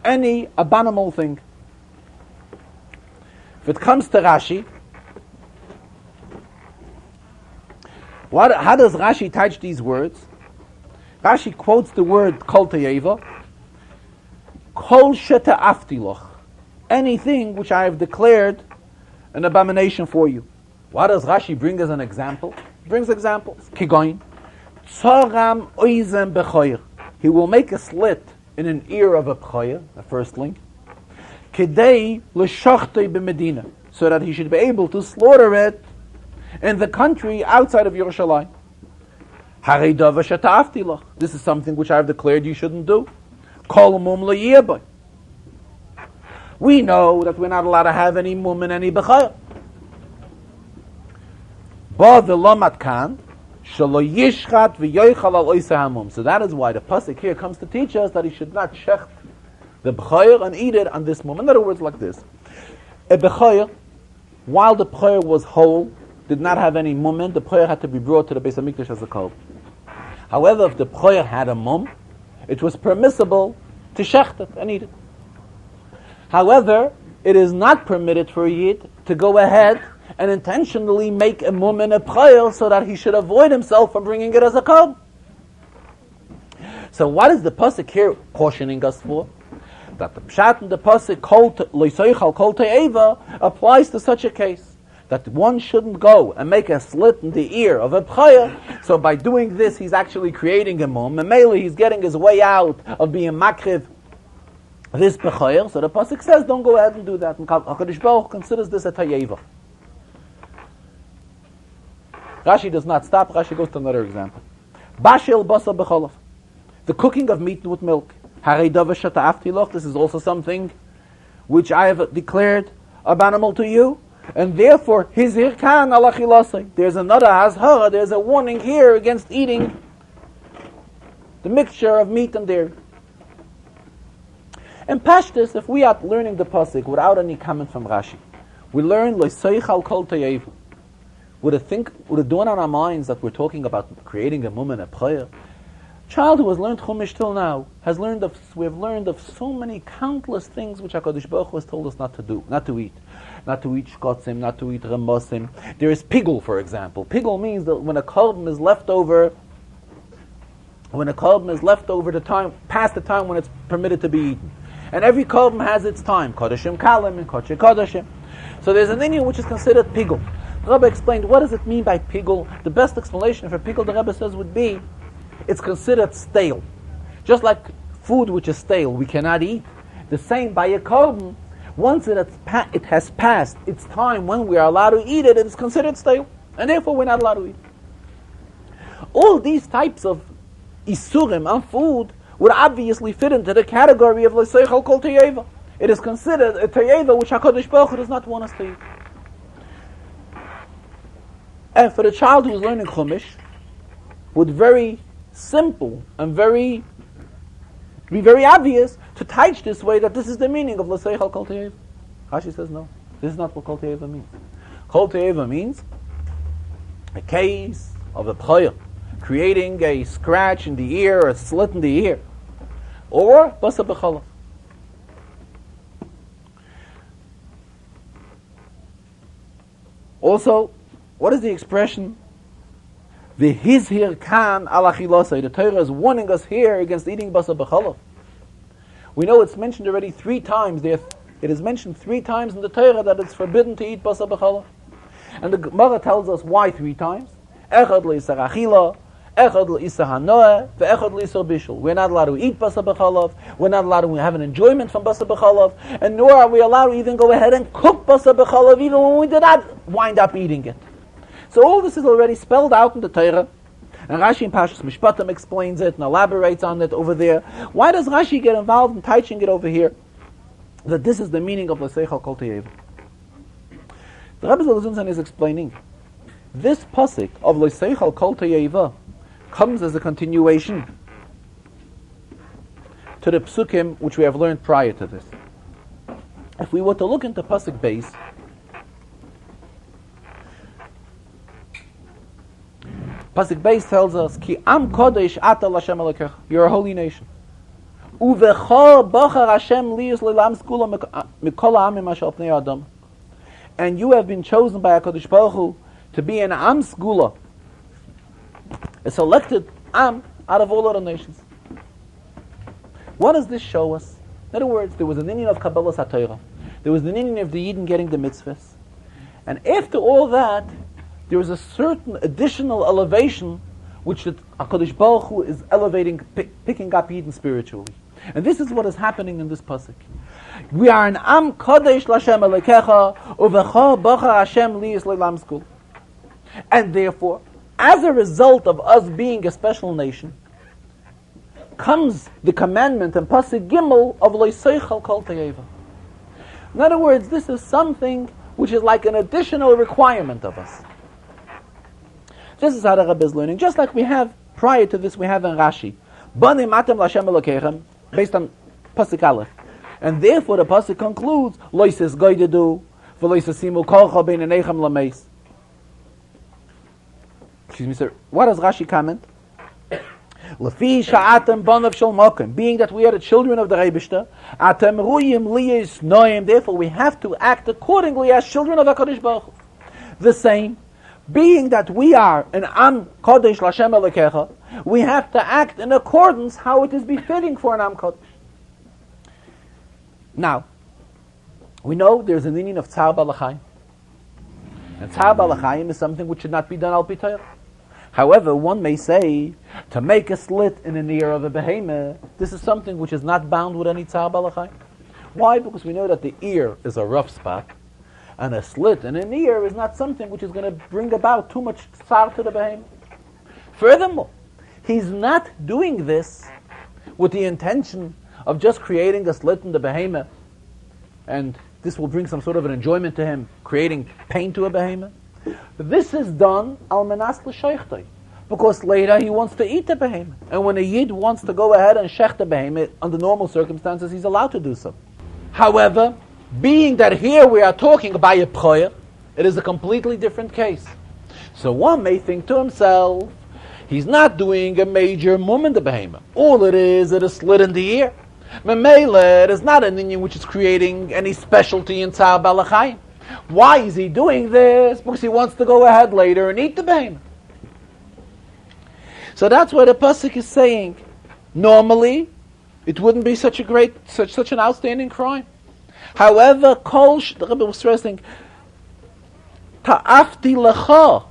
any abominable thing. If it comes to Rashi, how does Rashi touch these words? Rashi quotes the word kol toyeva, kol sheta'aftiloch, anything which I have declared an abomination for you. What does Rashi bring as an example? He brings examples. Kigoin, tzoram oizem bechoyer. He will make a slit in an ear of a bchoyer, a firstling, kedei l'shachtei b'medina, so that he should be able to slaughter it in the country outside of Yerushalayim. Harei dava sheta'aftiloch. This is something which I have declared you shouldn't do. Kol mum le'yirboy. We know that we're not allowed to have any mum and any b'chayah. Ba v'lo matkan shelo yishchat v'yoichal al oiseh hamum. So that is why the pasuk here comes to teach us that he should not shecht the b'chayah and eat it on this mum. In other words, like this: a b'chayah, while the b'chayah was whole, did not have any mum in, the b'chayah had to be brought to the Beis Hamikdash as a korban. However, if the b'chayah had a mum, it was permissible to shecht it and eat it. However, it is not permitted for a Yid to go ahead and intentionally make a mum and a b'chayah so that he should avoid himself from bringing it as a korban. So what is the pasuk here cautioning us for? That the pshat and the pasuk loisoichal kol te'eva applies to such a case, that one shouldn't go and make a slit in the ear of a b'chayah. So by doing this, he's actually creating a mum, and mainly he's getting his way out of being makriv this b'chayah. So the pasuk says, don't go ahead and do that. And HaKadosh Baruch Hu considers this a tayeva. Rashi does not stop. Rashi goes to another example. Bashil basa b'cholav, the cooking of meat with milk. Harei dava sheta'aftiloch. This is also something which I have declared abominable to you, and therefore hizir kan ala chilasei. There's another hazhara. There's a warning here against eating the mixture of meat and dairy. In Pashtus, if we are learning the pasuk without any comment from Rashi, we learn loiseichal kol te'eva. Would it dawn on our minds that we're talking about creating a mum and a b'chayah? Child who has learned Chumash till now we have learned of so many countless things which HaKadosh Baruch Hu has told us not to do, not to eat shkotzim, not to eat remosim. There is pigul, for example. Pigul means that when a korban is left over the time, past the time when it's permitted to be eaten. And every korban has its time, kodashim kalim and kodesh kodashim. So there's an inyan which is considered pigul. The Rebbe explained, what does it mean by pigul? The best explanation for pigul, the Rebbe says, would be, it's considered stale. Just like food which is stale, we cannot eat. The same by a korban, once it has passed its time when we are allowed to eat it, it is considered stale. And therefore we're not allowed to eat. All these types of isurim on food would obviously fit into the category of l'seichel kol te'eva. It is considered a te'eva which HaKadosh Baruch Hu does not want us to eat. And for the child who is learning Chumash, would very simple and be very obvious to teach this way that this is the meaning of l'seichel kol te'eva. Rashi says no, this is not what kol te'eva means. Kol te'eva means a case of a b'chayah, creating a scratch in the ear, a slit in the ear, or basa b'chalav. Also, what is the expression? The hizhir kan ala chilasei. The Torah is warning us here against eating basa b'chalav. We know it's mentioned already 3 times. It is mentioned 3 times in the Torah that it's forbidden to eat basa b'chalav. And the Gemara tells us why 3 times. Echad le'isar achila, Echad l'isar hanoah, ve'echad l'isar bishul. We're not allowed to eat basar b'chalav. We're not allowed to have an enjoyment from basar b'chalav, and nor are we allowed to even go ahead and cook basar b'chalav, even when we did not wind up eating it. So all this is already spelled out in the Torah, and Rashi in Pashas Mishpatim explains it and elaborates on it over there. Why does Rashi get involved in teaching it over here? That this is the meaning of L'seichel Kol Teyeva. The Rebbe Zalazunsan is explaining this pasuk of L'seichel Kol Teyeva comes as a continuation to the psukim which we have learned prior to this. If we were to look into pasuk base, pasuk base tells us, "Ki am kodesh ata l'Hashem Elokecha." You're a holy nation. Uvecha bachar Hashem liyus le'lam skula mikol ha'amim asher al pnei adam. And you have been chosen by HaKadosh Baruch Hu to be an am skula, a selected am out of all other nations. What does this show us? In other words, there was an inyan of Kabbalah HaTorah. There was an inyan of the Yidden getting the mitzvahs. And after all that, there is a certain additional elevation which the HaKadosh Baruch Hu is elevating, picking up Yidden spiritually. And this is what is happening in this pasuk. We are an Am Kodesh L'Hashem Elokecha Uvecha Bachar Hashem Liyus Le'lam Skul. And therefore, as a result of us being a special nation, comes the commandment in pasuk Gimel of L'Seichel Kol Teyeva. In other words, this is something which is like an additional requirement of us. This is how the Rebbe is learning. Just like we have, prior to this, we have in Rashi, Banim Atem L'Hashem Elokechem, based on pasuk Aleph. And therefore the pasuk concludes, Loises Goidedu, V'loises Simu Kolcha Bein Enechem Lameis. Excuse me, sir. What does Rashi comment? Lefi Sha'atem Banav Shel Mokem, being that we are the children of the Rebishter, Atem Ruyim Liyis Noim, therefore we have to act accordingly as children of HaKadosh Baruch Hu. The same, being that we are an Am Kodesh L'Hashem Elokecha, we have to act in accordance how it is befitting for an Am Kodesh. Now, we know there's an inyan of Tzar Balachayim. And Tzar Balachayim is something which should not be done al pi Torah. However, one may say, to make a slit in an ear of a behemoth, this is something which is not bound with any Tzar Balachayim. Why? Because we know that the ear is a rough spot, and a slit in an ear is not something which is going to bring about too much tzar to the behemoth. Furthermore, he's not doing this with the intention of just creating a slit in the behemoth, and this will bring some sort of an enjoyment to him, creating pain to a behemoth. This is done al menas l'sheichtoi, because later he wants to eat the behemoth. And when a Yid wants to go ahead and shech the behemoth, under normal circumstances, he's allowed to do so. However, being that here we are talking about a prayer, it is a completely different case. So one may think to himself, he's not doing a major mum in the behemoth. All it is a slit in the ear. Memele, it is not an inyan which is creating any specialty in Tzar Balachayim. Why is he doing this? Because he wants to go ahead later and eat the behemoth. So that's what the pasuk is saying. Normally, it wouldn't be such an outstanding crime. However, the Rebbe was stressing, ta'afti lecha.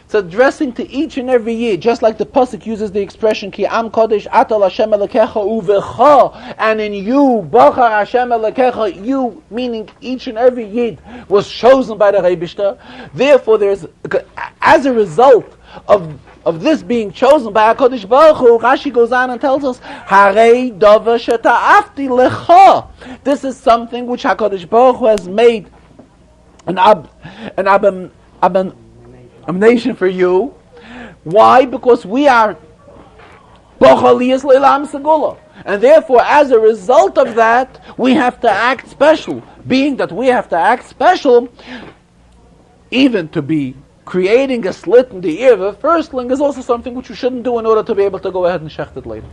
It's addressing to each and every Yid, just like the pasuk uses the expression ki am kodesh atal Hashem Elokecha uvecha, and in you bachar Hashem Elokecha, you meaning each and every Yid was chosen by the Rebishter. Therefore, there's as a result of this being chosen by HaKadosh Baruch Hu, Rashi goes on and tells us, Harei davar sheta'afti lecha. This is something which HaKadosh Baruch Hu has made an abomination for you. Why? Because we are Bochaliyas Leilam Segula. And therefore, as a result of that, we have to act special. Being that we have to act special, even to be creating a slit in the ear of a firstling is also something which you shouldn't do in order to be able to go ahead and shecht it later.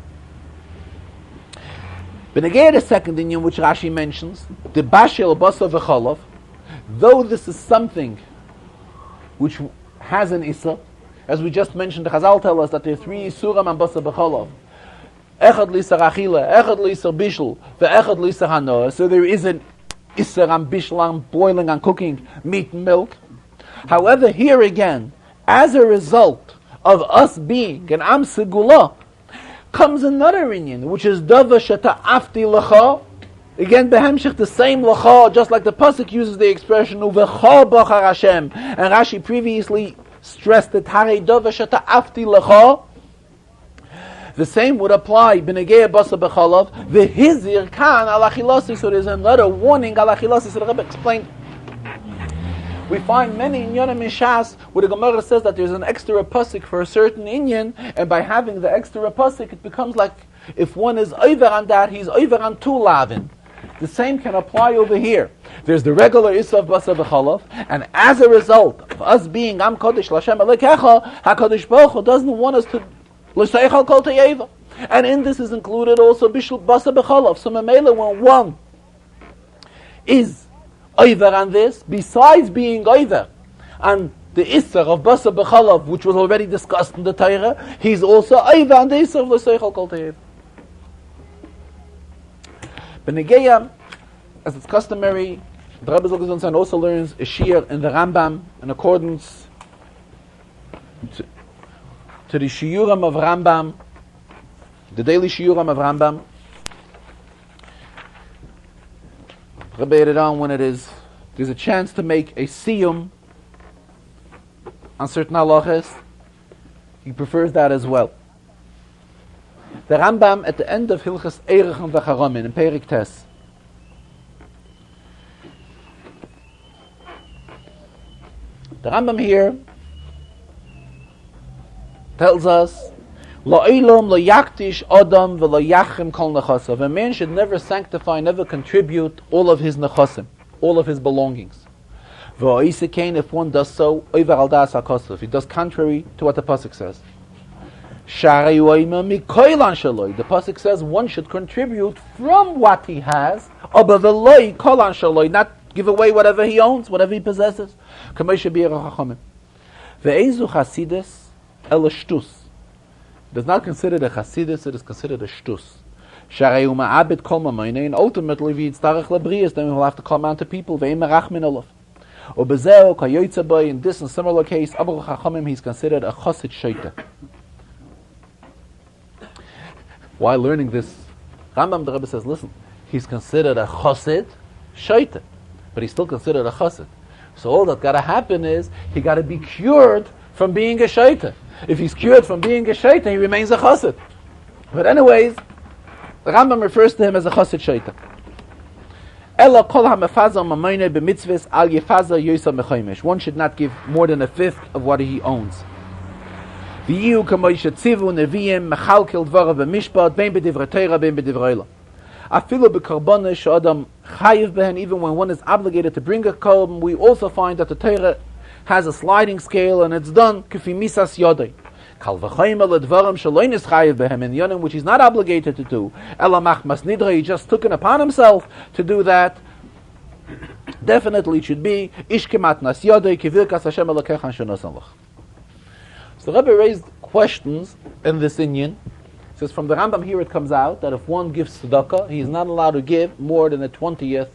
But again, the second inyan which Rashi mentions, the bashel basa v'chalav, though this is something which has an issa, as we just mentioned, the Chazal tell us that there are three isuram and basa v'chalav. Echad l'isar achila, echad l'isar bishul, ve'echad l'isar hanoah. So there is an isar and bishul and boiling and cooking meat and milk. However, here again, as a result of us being an Am Segula, comes another inyan, which is Dava Shata Afti Lacha. Again, Behemshich, the same Lacha, just like the Pasuk uses the expression Uvecha Bachar Hashem. And Rashi previously stressed that Hare Dava Shata Afti Lacha. The same would apply B'negei Basa B'chalav. V'hizir Kan Al Achilasi. So there's another warning Al Achilasi. So the Rebbe explained. We find many inyanim in Shas where the Gemara says that there's an extra pasuk for a certain inyan, and by having the extra pasuk, it becomes like if one is over on that, he's over on two lavin. The same can apply over here. There's the regular Isav Basa B'chalav, and as a result of us being Am Kodesh Lashem Alekecha, HaKadosh Baruch Hu doesn't want us to L'Seichel Kol Teyeva. And in this is included also Bishul Basa B'chalav. So Memela, when one is over on this, besides being over and the Isser of Basa B'chalav, which was already discussed in the Torah, he's also over on the Isser of L'Seichel Kol Teyeva. Benegeya, as it's customary, the Rebbe Zolgazon also learns a shiur in the Rambam in accordance to the shiurim of Rambam, the daily shiurim of Rambam. Rebbe added on when there's a chance to make a siyum on certain halachas, he prefers that as well. The Rambam at the end of Hilchas Erechem V'Charamin in Perik Tes, the Rambam here tells us La'olam lo yaktish adam v'lo yachim kol nechasav. A man should never sanctify, never contribute all of his nechasim, all of his belongings. V'oisikein, if one does so, over al das hakosav, if he does contrary to what the pasuk says. Sharei oima mikoilan shaloi. The pasuk says one should contribute from what he has, aber v'loi kolan shaloi, not give away whatever he owns, whatever he possesses. Kamei shebiyar chachamim. Ve'ezu chasidus el shtus. It is not considered a chasidus, it is considered a shtus. Sharei uma'abed kol mamayne, and ultimately v'yitztarech labriyas, then we will have to come out to people, ve'im merachmin olav. Obezeo kayoytza boy, in this and similar case, Abu Chachamim, he's considered a chosid shaita. While learning this, Rambam the Rebbe says, listen, he's considered a chosid shaita, but he's still considered a chosid. So all that got to happen is, he got to be cured from being a shaita. If he's cured from being a shaita, he remains a chassid. But anyways, the Rambam refers to him as a chassid shaita. Ela kol ha-mefaza mamayne b'mitzvahs al yefaza yosa mechaimish. One should not give more than a fifth of what he owns. V'yihu kamoi shetzivu neviim mechalkel dvarav b'mishpat ben b'divrei Torah ben b'divrei Olam. Afilu b'karbonah she'adam chayiv behen, even when one is obligated to bring a korban, we also find that the Torah has a sliding scale, and it's done k'fi misas yodei. Kal v'chayim el dvarim shelo nis chayiv behem, in yonim which he's not obligated to do. Ela machmas nidra, he just took it upon himself to do that. Definitely it should be ish kemat nas yodei kivirkas Hashem elokechan shenosan lach. So the Rebbe raised questions in this inyan. It says from the Rambam here it comes out that if one gives tzedakah, he is not allowed to give more than a 20th,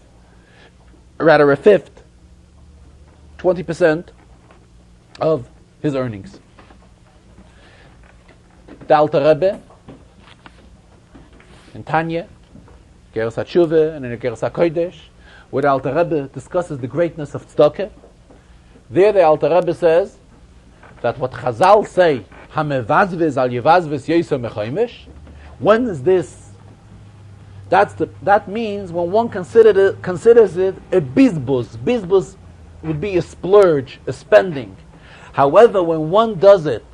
rather a fifth, 20% of his earnings. The Alter Rebbe in Tanya, Geras HaTshuva, and in Geras HaKodesh, where the Alter Rebbe discusses the greatness of tzedakah, there the Alter Rebbe says that what Chazal say, Hamevazvez al yevazvez yosa mechaimish, when is this? That means when one considers it a bizbuz. Bizbuz would be a splurge, a spending. However, when one does it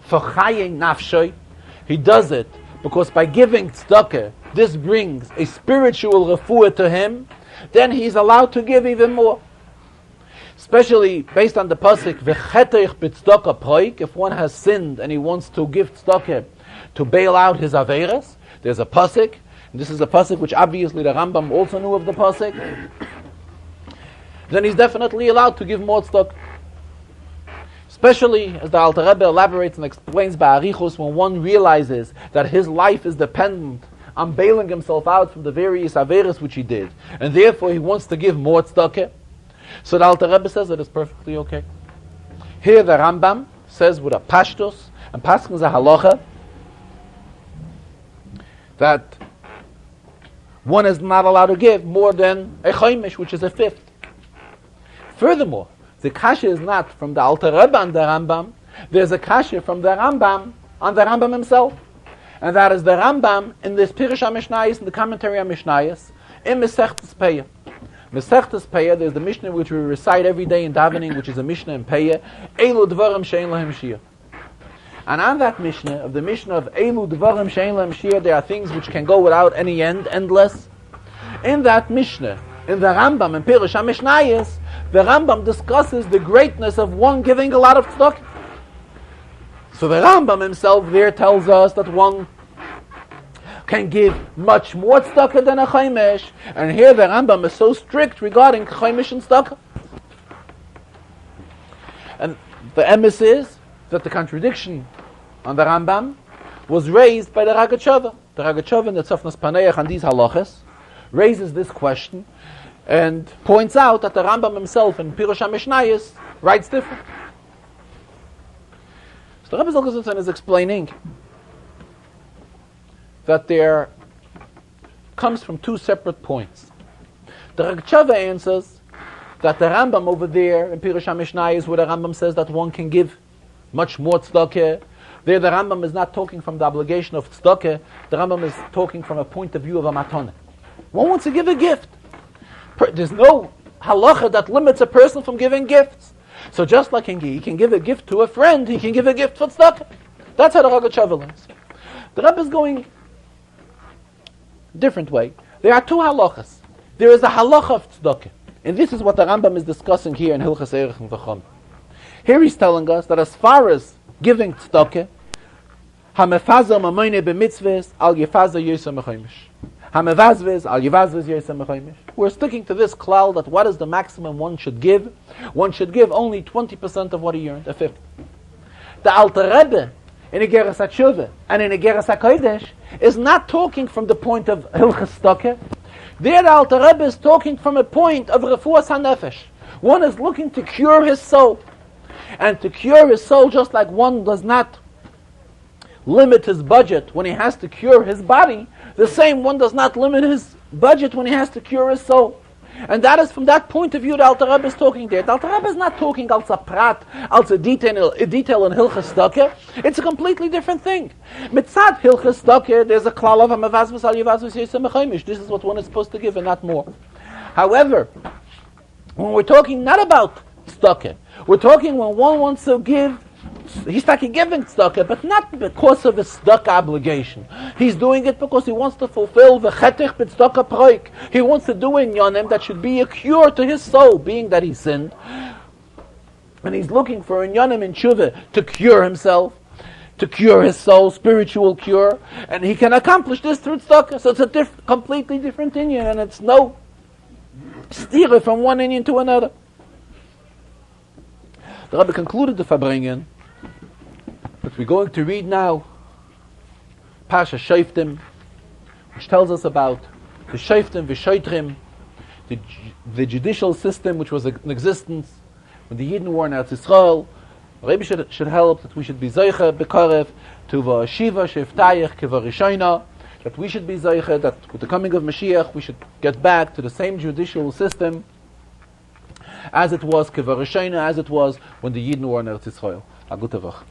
for chayin nafshay, he does it because by giving tzedakah, this brings a spiritual refuah to him, then he's allowed to give even more. Especially based on the pasuk, v'cheteich b'tzedakah proik, if one has sinned and he wants to give tzedakah to bail out his averas, there's a pasuk, and this is a pasuk which obviously the Rambam also knew of the pasuk, then he's definitely allowed to give more tzedakah. Especially, as the Alter Rebbe elaborates and explains by Arichos, when one realizes that his life is dependent on bailing himself out from the various averas which he did, and therefore he wants to give more tzedakah. So the Alter Rebbe says that it's perfectly okay. Here the Rambam says with a pashtus, and paskins a halacha, that one is not allowed to give more than a chaimish, which is a fifth. Furthermore, the kasha is not from the Alter Rebbe and the Rambam. There's a kasha from the Rambam on the Rambam himself. And that is the Rambam in this Pirush HaMishnayos, in the commentary on Mishnayos, in Mesechtes Peah. Mesechtes Peah, there's the Mishnah which we recite every day in davening, which is a Mishnah in Peah, Eilu Dvarim She'en Lahem Shir. And on that Mishnah, of the Mishnah of Eilu Dvarim She'en Lahem Shir, there are things which can go without any end, endless. In that Mishnah, in the Rambam, in Pirush HaMishnayos, the Rambam discusses the greatness of one giving a lot of tzedakah. So the Rambam himself there tells us that one can give much more tzedakah than a chaimish, and here the Rambam is so strict regarding chaimish and tzedakah. And the emes is that the contradiction on the Rambam was raised by the Ragachava. The Ragachava in the Tzafnas Paneach on these halachas raises this question and points out that the Rambam himself in Pirush HaMishnayos writes different. So the Rebbe Zalman is explaining that there comes from two separate points. The Ragachava answers that the Rambam over there in Pirush HaMishnayos, where the Rambam says that one can give much more tzedakah, there the Rambam is not talking from the obligation of tzedakah, the Rambam is talking from a point of view of a matonah. One wants to give a gift. There's no halacha that limits a person from giving gifts. So just like he can give a gift to a friend, he can give a gift for tzedakah. That's how the Ragachava learns. The Rebbe is going a different way. There are two halachas. There is a halacha of tzedakah. And this is what the Rambam is discussing here in Hilchas Erech and V'cham. Here he's telling us that as far as giving tzedakah, hamefazer mamoyne b'mitzvahs al yefazer yosem mechaimish. Hamevazvez al yevazvez yosem mechaimish. We're sticking to this klal that what is the maximum one should give? One should give only 20% of what he earned, a fifth. The Alter Rebbe in Igeres HaTshuva and in Igeres HaKodesh is not talking from the point of Hilchas tzedakah. There the Alter Rebbe is talking from a point of refuas hanefesh. One is looking to cure his soul. And to cure his soul, just like one does not limit his budget when he has to cure his body, the same one does not limit his budget when he has to cure his soul. And that is from that point of view the Alter Rebbe is talking there. The Alter Rebbe is not talking als a prat, als a detail in Hilchas tzedakah. It's a completely different thing. Mitzad Hilchas tzedakah, there's a klal of hamavazvus al yevazvus yosem mechaimish. This is what one is supposed to give and not more. However, when we're talking not about tzedakah, we're talking when one wants to give, he's talking giving tzedakah, but not because of his tzedakah obligation. He's doing it because he wants to fulfill the chetech b'tzedakah proik. He wants to do in yonim that should be a cure to his soul, being that he sinned. And he's looking for in yonim in tshuva to cure himself, to cure his soul, spiritual cure. And he can accomplish this through tzedakah. So it's a completely different inyan, and it's no steer from one inyan to another. The Rebbe concluded the Farbrengen, but we're going to read now Pasha Shoftim, which tells us about the Shoftim, V'shoitrim, the judicial system which was in existence when the Yidden were in Eretz Yisrael. The Rebbe should help that we should be Zoicha B'karev to V'shiva Sheftayich K'v'rishoina, that we should be Zoicha, that with the coming of Mashiach we should get back to the same judicial system as it was K'v'rishoina, as it was when the Yidden were in Eretz Yisrael. A gute Woche.